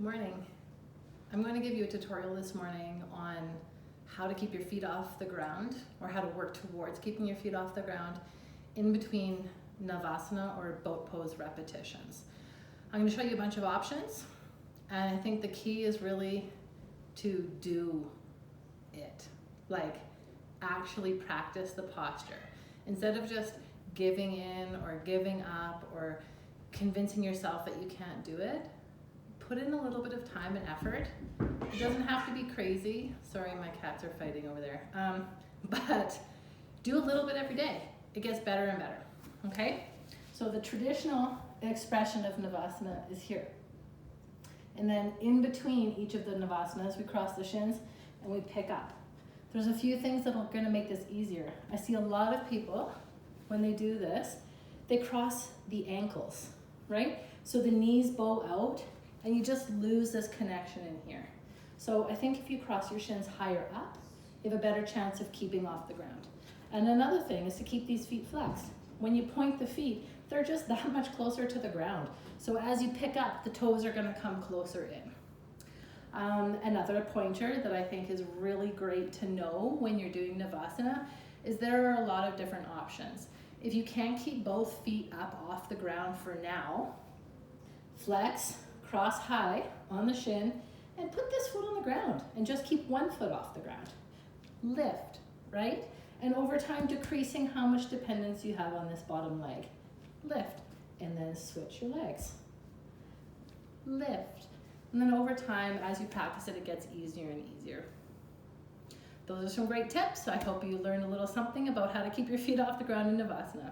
morning. I'm going to give you a tutorial this morning on how to keep your feet off the ground, or how to work towards keeping your feet off the ground in between Navasana or boat pose repetitions. I'm going to show you a bunch of options, and I think the key is really to do it. Like, actually practice the posture. Instead of just giving in or giving up or convincing yourself that you can't do it, put in a little bit of time and effort. It doesn't have to be crazy. Sorry, my cats are fighting over there. But do a little bit every day. It gets better and better, okay? So the traditional expression of Navasana is here. And then in between each of the Navasanas, we cross the shins and we pick up. There's a few things that are gonna make this easier. I see a lot of people, when they do this, they cross the ankles, right? So the knees bow out and you just lose this connection in here. So I think if you cross your shins higher up, you have a better chance of keeping off the ground. And another thing is to keep these feet flexed. When you point the feet, they're just that much closer to the ground. So as you pick up, the toes are gonna come closer in. Another pointer that I think is really great to know when you're doing Navasana is there are a lot of different options. If you can't keep both feet up off the ground for now, flex, cross high on the shin, and put this foot on the ground and just keep one foot off the ground. Lift, right? And over time, decreasing how much dependence you have on this bottom leg. Lift, and then switch your legs. Lift. And then over time, as you practice it, it gets easier and easier. Those are some great tips. I hope you learned a little something about how to keep your feet off the ground in Navasana.